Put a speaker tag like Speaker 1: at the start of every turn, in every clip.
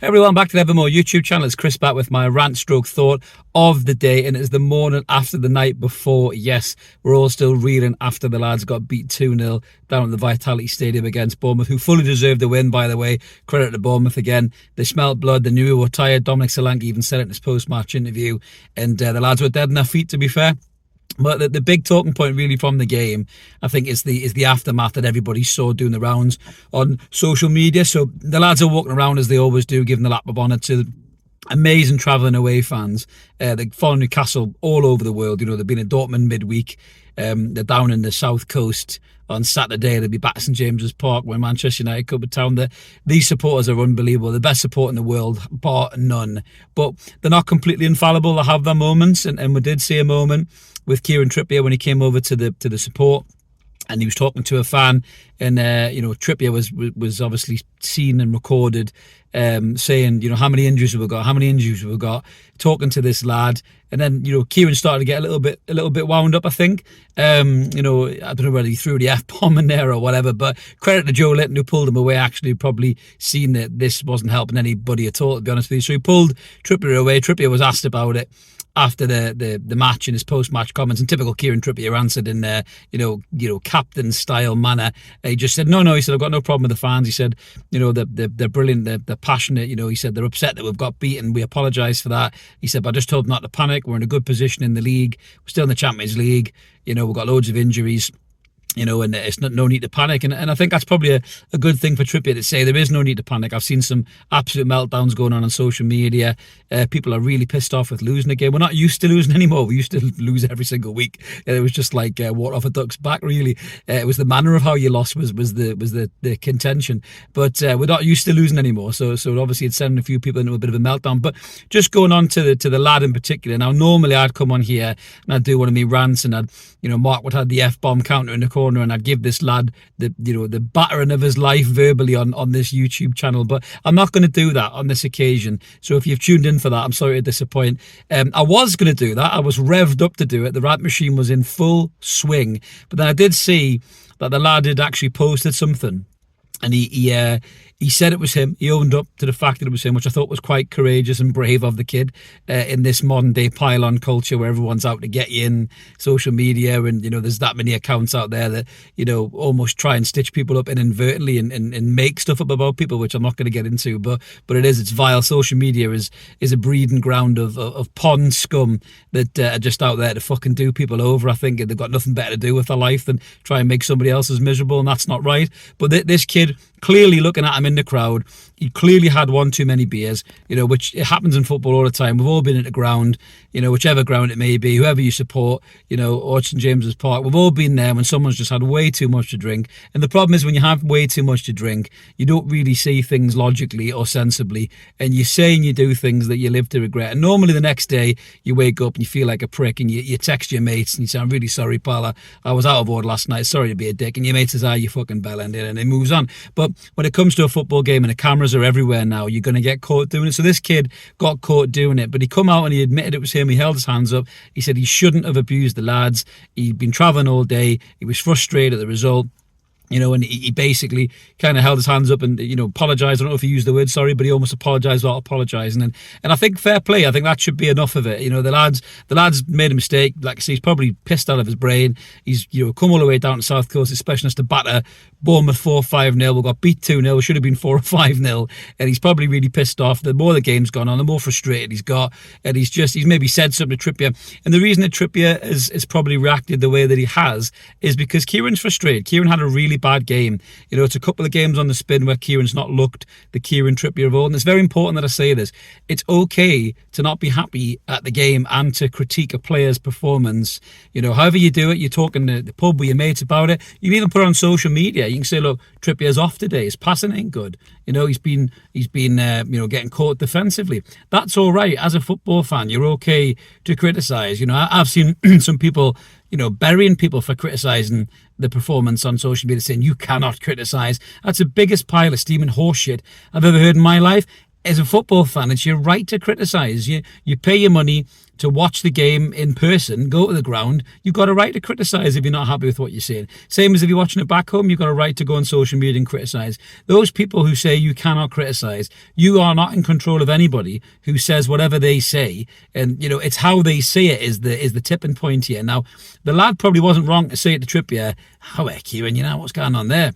Speaker 1: Everyone, back to the Evermore YouTube channel. It's Chris back with my rant stroke thought of the day, and it's the morning after the night before. Yes, we're all still reeling after the lads got beat 2-0 down at the Vitality Stadium against Bournemouth, who fully deserved the win, by the way. Credit to Bournemouth again. They smelt blood, they knew we were tired. Dominic Solanke even said it in his post-match interview, and the lads were dead on their feet, to be fair. But the big talking point really from the game, I think, is the aftermath that everybody saw doing the rounds on social media. So the lads are walking around as they always do, giving the lap of honour to amazing travelling away fans. They follow Newcastle all over the world. You know, they've been in Dortmund midweek. They're down in the south coast on Saturday. They'll be back at St James's Park when Manchester United come to town. These supporters are unbelievable. The best support in the world, bar none. But they're not completely infallible. They have their moments, and we did see a moment with Kieran Trippier when he came over to the support, and he was talking to a fan, and Trippier was obviously seen and recorded saying, how many injuries have we got, talking to this lad. And then, Kieran started to get a little bit wound up, I think. I don't know whether he threw the F-bomb in there or whatever, but credit to Joe Litton, who pulled him away, actually probably seen that this wasn't helping anybody at all, to be honest with you. So he pulled Trippier away. Trippier was asked about it after the match in his post-match comments, and typical Kieran Trippier answered in captain style manner. He just said, no, he said, I've got no problem with the fans. He said, they're brilliant, they're passionate. He said, they're upset that we've got beaten. We apologise for that. He said, but I just told them not to panic. We're in a good position in the league. We're still in the Champions League. We've got loads of injuries. And it's no need to panic. And I think that's probably a good thing for Trippier to say. There is no need to panic. I've seen some absolute meltdowns going on social media. People are really pissed off with losing a game. We're not used to losing anymore. We used to lose every single week. It was just like water off a duck's back, really. It was the manner of how you lost was the contention. But we're not used to losing anymore. So obviously it's sending a few people into a bit of a meltdown. But just going on to the lad in particular. Now, normally I'd come on here and I'd do one of my rants, and I'd, Mark would have the F-bomb counter in the corner, and I'd give this lad the battering of his life verbally on this YouTube channel. But I'm not going to do that on this occasion. So if you've tuned in for that, I'm sorry to disappoint. I was going to do that. I was revved up to do it. The rant machine was in full swing. But then I did see that the lad had actually posted something, and he said it was him. He owned up to the fact that it was him, which I thought was quite courageous and brave of the kid in this modern day pile-on culture where everyone's out to get you in social media, and there's that many accounts out there that almost try and stitch people up inadvertently and make stuff up about people, which I'm not going to get into, but it's vile. Social media is a breeding ground of pond scum that are just out there to fucking do people over. I think they've got nothing better to do with their life than try and make somebody else's miserable, and that's not right. But this kid, clearly looking at him in the crowd, he clearly had one too many beers, which it happens in football all the time. We've all been at the ground, whichever ground it may be, whoever you support, or St James's Park. We've all been there when someone's just had way too much to drink. And the problem is, when you have way too much to drink, you don't really see things logically or sensibly, and you say and you do things that you live to regret. And normally the next day you wake up and you feel like a prick, and you text your mates and you say, I'm really sorry, pal, I was out of order last night, sorry to be a dick. And your mate says, you fucking bellended, and it moves on. But when it comes to a football game and the cameras are everywhere now, you're going to get caught doing it. So this kid got caught doing it, but he come out and he admitted it was him. He held his hands up. He said he shouldn't have abused the lads. He'd been travelling all day. He was frustrated at the result. And he basically kind of held his hands up and, apologised. I don't know if he used the word sorry, but he almost apologised without apologising. And I think fair play. I think that should be enough of it. The lads made a mistake. Like I say, he's probably pissed out of his brain. He's, come all the way down to South Coast, expecting us to batter Bournemouth 4-5-0. We got beat 2-0. We should have been 4-5-0. And he's probably really pissed off. The more the game's gone on, the more frustrated he's got. And he's maybe said something to Trippier. And the reason that Trippier has probably reacted the way that he has is because Kieran's frustrated. Kieran had a really bad game. It's a couple of games on the spin where Kieran's not looked the Kieran Trippier of old. And it's very important that I say this. It's okay to not be happy at the game and to critique a player's performance. However you do it, you're talking to the pub with your mates about it. You can even put it on social media. You can say, look, Trippier's off today. His passing ain't good. He's been getting caught defensively. That's all right. As a football fan, you're okay to criticise. I've seen some people burying people for criticising the performance on social media, saying you cannot criticise. That's the biggest pile of steaming horseshit I've ever heard in my life. as a football fan, it's your right to criticise. You pay your money to watch the game in person, go to the ground. You've got a right to criticise if you're not happy with what you're seeing. Same as if you're watching it back home, you've got a right to go on social media and criticise. Those people who say you cannot criticise, you are not in control of anybody who says whatever they say. And, it's how they say it is the tipping point here. Now, the lad probably wasn't wrong to say it to Trippier, "Oh, Kieran, what's going on there?"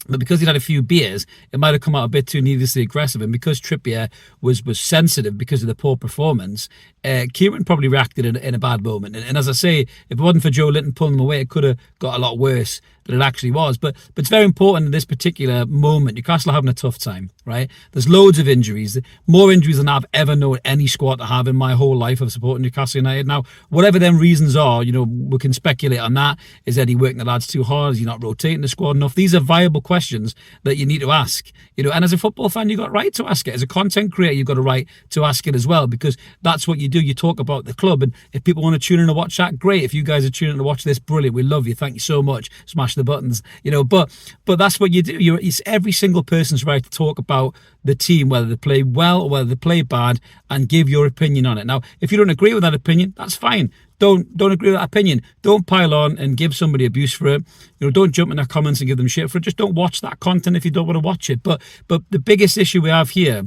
Speaker 1: But because he'd had a few beers, it might have come out a bit too needlessly aggressive. And because Trippier was sensitive because of the poor performance, Kieran probably reacted in a bad moment. And as I say, if it wasn't for Joe Linton pulling him away, it could have got a lot worse than it actually was. But it's very important in this particular moment. Newcastle are having a tough time, right? There's loads of injuries, more injuries than I've ever known any squad to have in my whole life of supporting Newcastle United. Now, whatever them reasons are, we can speculate on that. Is Eddie working the lads too hard? Is he not rotating the squad enough? These are viable questions that you need to ask. And as a football fan, you've got a right to ask it. As a content creator, you've got a right to ask it as well, because that's what you do. You talk about the club, and if people want to tune in to watch that, great. If you guys are tuning in to watch this, brilliant. We love you. Thank you so much. Smash the buttons. But that's what you do. It's every single person's right to talk about the team, whether they play well or whether they play bad, and give your opinion on it. Now, if you don't agree with that opinion, that's fine. Don't agree with that opinion. Don't pile on and give somebody abuse for it. Don't jump in their comments and give them shit for it. Just don't watch that content if you don't want to watch it. But the biggest issue we have here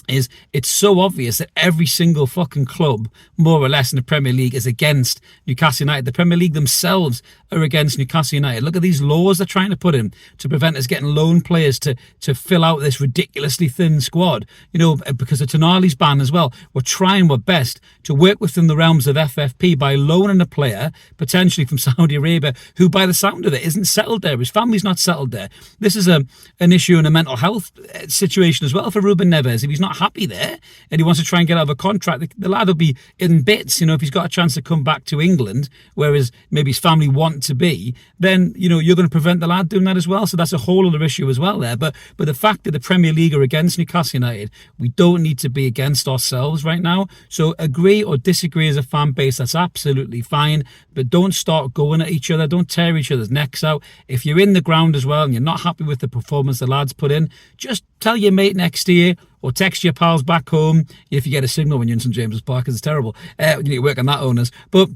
Speaker 1: is it's so obvious that every single fucking club, more or less, in the Premier League is against Newcastle United. The Premier League themselves are against Newcastle United. Look at these laws they're trying to put in to prevent us getting loan players to fill out this ridiculously thin squad. Because of Tonali's ban as well. We're trying our best to work within the realms of FFP by loaning a player, potentially from Saudi Arabia, who by the sound of it isn't settled there. His family's not settled there. This is an issue in a mental health situation as well for Ruben Neves. If he's not happy there and he wants to try and get out of a contract, the lad will be in bits. If he's got a chance to come back to England, whereas maybe his family want to be, then you're going to prevent the lad doing that as well. So that's a whole other issue as well there. But the fact that the Premier League are against Newcastle United, we don't need to be against ourselves right now. So agree or disagree as a fan base, that's absolutely fine, but don't start going at each other. Don't tear each other's necks out. If you're in the ground as well and you're not happy with the performance the lads put in, just tell your mate next to you, or text your pals back home if you get a signal when you're in St James's Park, because it's terrible. You need to work on that, owners. But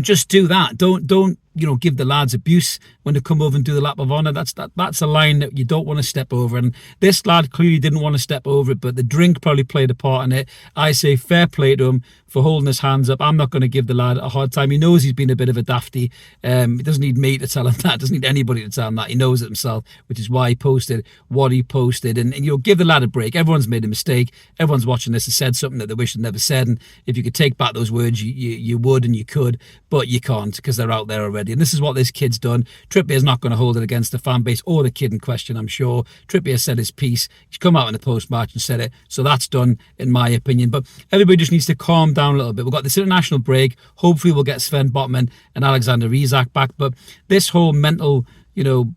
Speaker 1: just do that. Don't give the lads abuse when they come over and do the lap of honour. That's a line that you don't want to step over. And this lad clearly didn't want to step over it, but the drink probably played a part in it. I say fair play to him for holding his hands up. I'm not going to give the lad a hard time. He knows he's been a bit of a dafty. He doesn't need me to tell him that. Doesn't need anybody to tell him that. He knows it himself, which is why he posted what he posted. And give the lad a break. Everyone's made a mistake. Everyone's watching this and said something that they wish they'd never said. And if you could take back those words, you would and you could, but you can't, because they're out there already. And this is what this kid's done. Trippier's not going to hold it against the fan base or the kid in question, I'm sure. Trippier said his piece. He's come out in the post-match and said it. So that's done, in my opinion. But everybody just needs to calm down a little bit. We've got this international break. Hopefully we'll get Sven Botman and Alexander Isak back. But this whole mental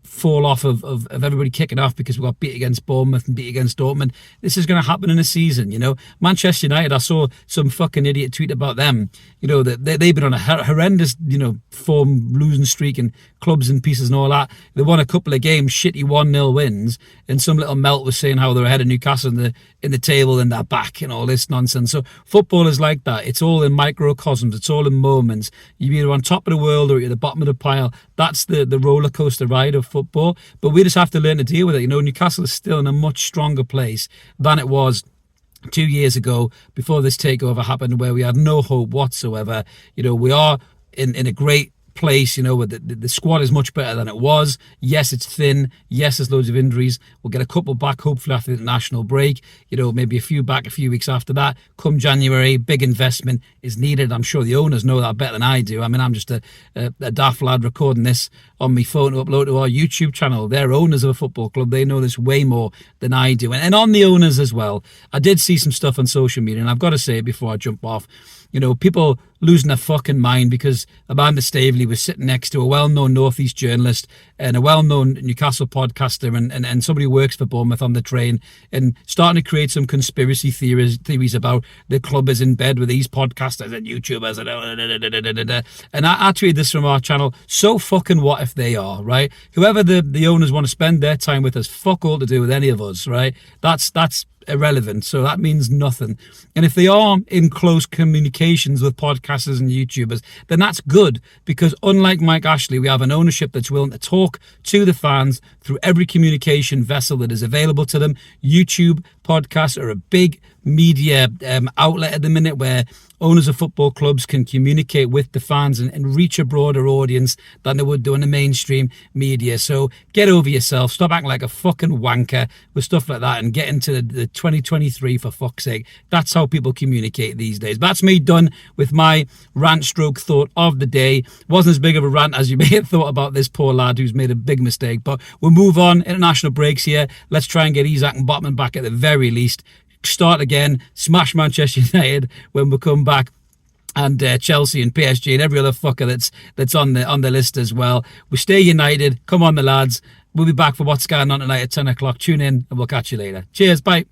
Speaker 1: fall off of everybody kicking off because we got beat against Bournemouth and beat against Dortmund. This is going to happen in a season, Manchester United, I saw some fucking idiot tweet about them, that they've been on a horrendous, form losing streak and clubs and pieces and all that. They won a couple of games, shitty 1-0 wins, and some little melt was saying how they're ahead of Newcastle in the table and they're back and all this nonsense. So football is like that. It's all in microcosms. It's all in moments. You're either on top of the world or you're at the bottom of the pile. That's the roller coaster ride of football. But we just have to learn to deal with it. Newcastle is still in a much stronger place than it was 2 years ago before this takeover happened, where we had no hope whatsoever. We are in a great place, where the squad is much better than it was. Yes, it's thin. Yes, there's loads of injuries. We'll get a couple back hopefully after the international break, maybe a few back a few weeks after that. Come January, big investment is needed. I'm sure the owners know that better than I do. I mean, I'm just a daft lad recording this on my phone to upload to our YouTube channel. They're owners of a football club. They know this way more than I do. And on the owners as well, I did see some stuff on social media, and I've got to say it before I jump off, people losing their fucking mind because Amanda Staveley was sitting next to a well-known North East journalist and a well-known Newcastle podcaster and somebody who works for Bournemouth on the train, and starting to create some conspiracy theories about the club is in bed with these podcasters and YouTubers and I tweeted this from our channel. So fucking what if they are, right? Whoever the owners want to spend their time with has fuck all to do with any of us, right? That's irrelevant. So that means nothing. And if they are in close communications with podcasters and YouTubers, then that's good, because unlike Mike Ashley, we have an ownership that's willing to talk to the fans through every communication vessel that is available to them. YouTube podcasts are a big media outlet at the minute, where owners of football clubs can communicate with the fans and reach a broader audience than they would do in the mainstream media. So get over yourself, stop acting like a fucking wanker with stuff like that, and get into the 2023, for fuck's sake. That's how people communicate these days. But that's me done with my rant stroke thought of the day. Wasn't as big of a rant as you may have thought about this poor lad who's made a big mistake, but we'll move on. International breaks here. Let's try and get Isak and Botman back at the very least. Start again, smash Manchester United when we come back, and Chelsea and PSG and every other fucker that's on the list as well. We stay united. Come on, the lads. We'll be back for what's going on tonight at 10 o'clock. Tune in and we'll catch you later. Cheers. Bye.